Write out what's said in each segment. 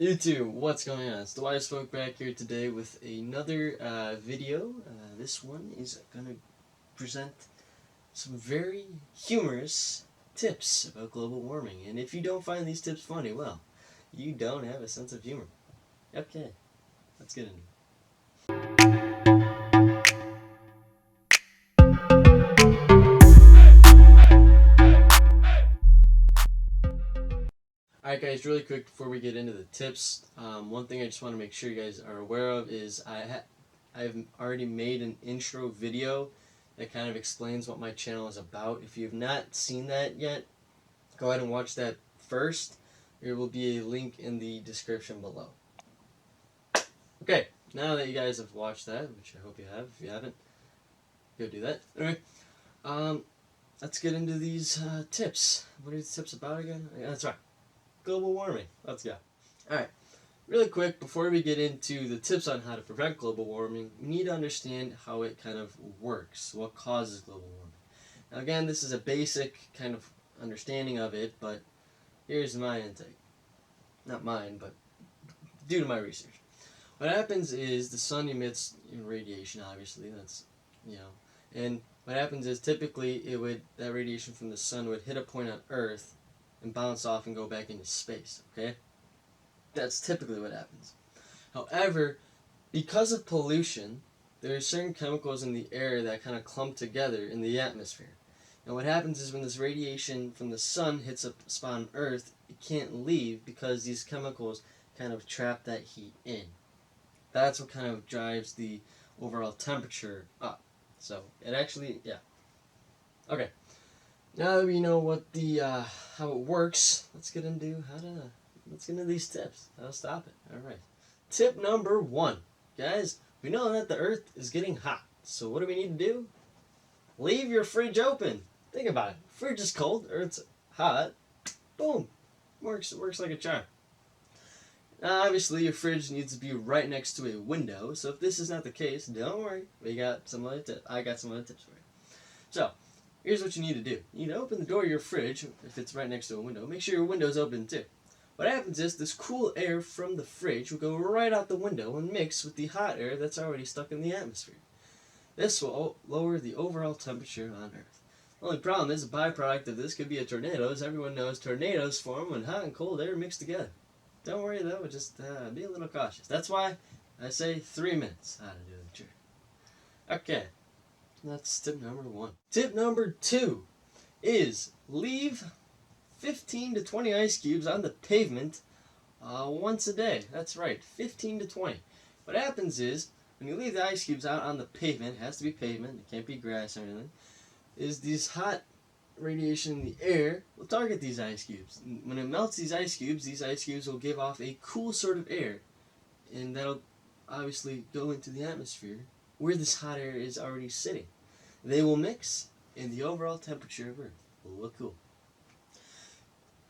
YouTube, what's going on? It's the Wise Folk back here today with another video. This one is going to present some very humorous tips about global warming. And if you don't find these tips funny, well, you don't have a sense of humor. Okay, let's get into it. Alright guys, really quick before we get into the tips, one thing I just want to make sure you guys are aware of is I've already made an intro video that kind of explains what my channel is about. If you have not seen that yet, go ahead and watch that first. There will be a link in the description below. Okay, now that you guys have watched that, which I hope you have, if you haven't, go do that. Anyway, let's get into these tips. What are these tips about again? Yeah, that's right. Global warming. Let's go. Alright, really quick, before we get into the tips on how to prevent global warming, we need to understand how it kind of works, what causes global warming. Now again, this is a basic kind of understanding of it, but here's my intake. Not mine, but due to my research. What happens is the sun emits radiation, obviously, that's, and what happens is typically that radiation from the sun would hit a point on Earth and bounce off and go back into space, okay? That's typically what happens. However, because of pollution, there are certain chemicals in the air that kind of clump together in the atmosphere. And what happens is when this radiation from the sun hits a spot on Earth, it can't leave because these chemicals kind of trap that heat in. That's what kind of drives the overall temperature up. So it actually, yeah. Okay. Now that we know what the how it works, let's get into these tips. How to stop it. All right. Tip number 1, guys. We know that the Earth is getting hot. So what do we need to do? Leave your fridge open. Think about it. Fridge is cold. Earth's hot. Boom. Works like a charm. Now, obviously, your fridge needs to be right next to a window. So if this is not the case, don't worry. I got some other tips for you. So here's what you need to do. You need to open the door of your fridge if it's right next to a window. Make sure your window's open too. What happens is this cool air from the fridge will go right out the window and mix with the hot air that's already stuck in the atmosphere. This will lower the overall temperature on Earth. The only problem is a byproduct of this could be a tornado. As everyone knows, tornadoes form when hot and cold air mix together. Don't worry though, just be a little cautious. That's why I say 3 minutes how to do the trick. Okay, that's tip number 1. Tip number 2 is leave 15 to 20 ice cubes on the pavement once a day. That's right, 15 to 20. What happens is, when you leave the ice cubes out on the pavement, it has to be pavement, it can't be grass or anything, is these hot radiation in the air will target these ice cubes. When it melts these ice cubes will give off a cool sort of air, and that'll obviously go into the atmosphere where this hot air is already sitting. They will mix, and the overall temperature of Earth will look cool.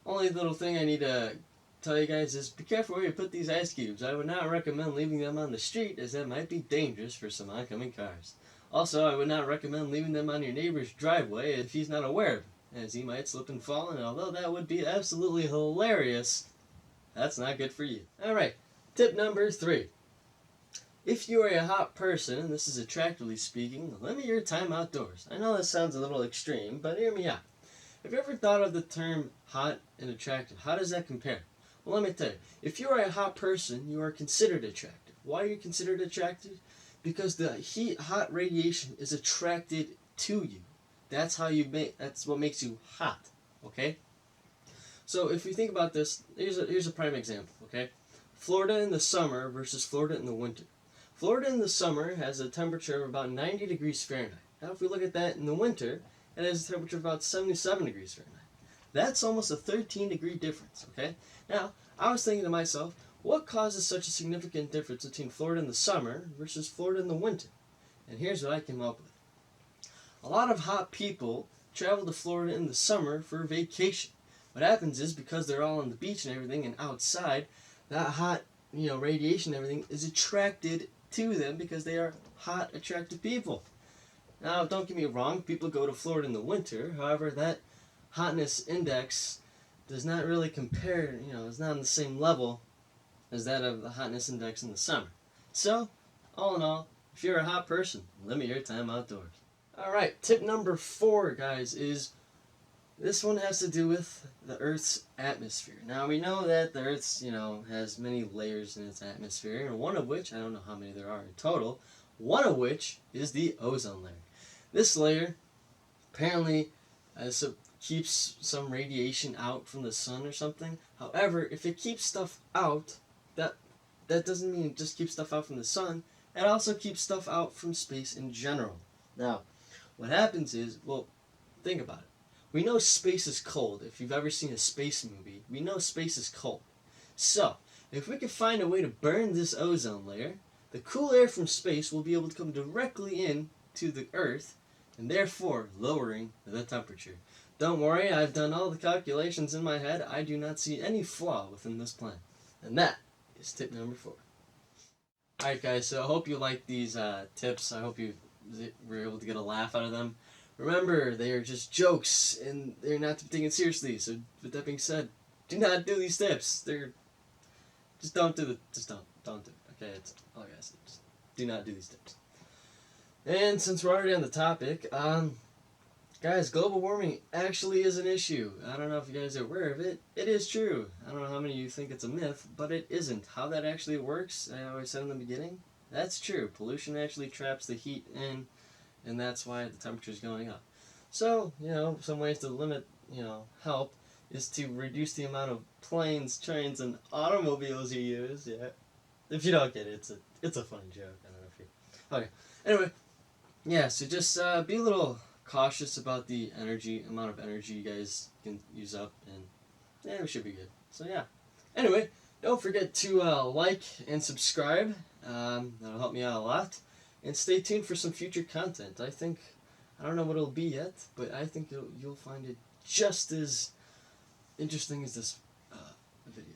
Only little thing I need to tell you guys is be careful where you put these ice cubes. I would not recommend leaving them on the street, as that might be dangerous for some oncoming cars. Also, I would not recommend leaving them on your neighbor's driveway if he's not aware of it, as he might slip and fall, and although that would be absolutely hilarious, that's not good for you. Alright, tip number 3. If you are a hot person, and this is attractively speaking, limit your time outdoors. I know this sounds a little extreme, but hear me out. Have you ever thought of the term hot and attractive? How does that compare? Well, let me tell you. If you are a hot person, you are considered attractive. Why are you considered attractive? Because the hot radiation is attracted to you. That's what makes you hot. Okay? So if you think about this, here's a prime example. Okay? Florida in the summer versus Florida in the winter. Florida in the summer has a temperature of about 90 degrees Fahrenheit. Now, if we look at that in the winter, it has a temperature of about 77 degrees Fahrenheit. That's almost a 13-degree difference, okay? Now, I was thinking to myself, what causes such a significant difference between Florida in the summer versus Florida in the winter? And here's what I came up with. A lot of hot people travel to Florida in the summer for vacation. What happens is, because they're all on the beach and everything and outside, that hot, radiation and everything is attracted to them because they are hot, attractive people. Now, don't get me wrong, people go to Florida in the winter. However, that hotness index does not really compare, it's not on the same level as that of the hotness index in the summer. So, all in all, if you're a hot person, limit your time outdoors. Alright, tip number 4, guys, is this one has to do with the Earth's atmosphere. Now, we know that the Earth's, has many layers in its atmosphere, and one of which, I don't know how many there are in total, one of which is the ozone layer. This layer apparently keeps some radiation out from the sun or something. However, if it keeps stuff out, that doesn't mean it just keeps stuff out from the sun. It also keeps stuff out from space in general. Now, what happens is, well, think about it. We know space is cold. If you've ever seen a space movie, we know space is cold. So, if we can find a way to burn this ozone layer, the cool air from space will be able to come directly in to the Earth, and therefore lowering the temperature. Don't worry, I've done all the calculations in my head. I do not see any flaw within this plan. And that is tip number 4. Alright guys, so I hope you liked these tips. I hope you were able to get a laugh out of them. Remember, they are just jokes, and they're not to be taken seriously. So, with that being said, do not do these tips. Just don't do it. Don't do it. Okay, that's all I gotta say. Just do not do these tips. And since we're already on the topic, guys, global warming actually is an issue. I don't know if you guys are aware of it. It is true. I don't know how many of you think it's a myth, but it isn't. How that actually works, I always said in the beginning, that's true. Pollution actually traps the heat in, and that's why the temperature is going up. So, some ways to limit, help is to reduce the amount of planes, trains, and automobiles you use. Yeah. If you don't get it, it's a funny joke. I don't know if you... Okay. Anyway, yeah, so just be a little cautious about the amount of energy you guys can use up, and yeah, we should be good. So yeah. Anyway, don't forget to like and subscribe. That'll help me out a lot. And stay tuned for some future content. I don't know what it'll be yet, but I think you'll find it just as interesting as this video.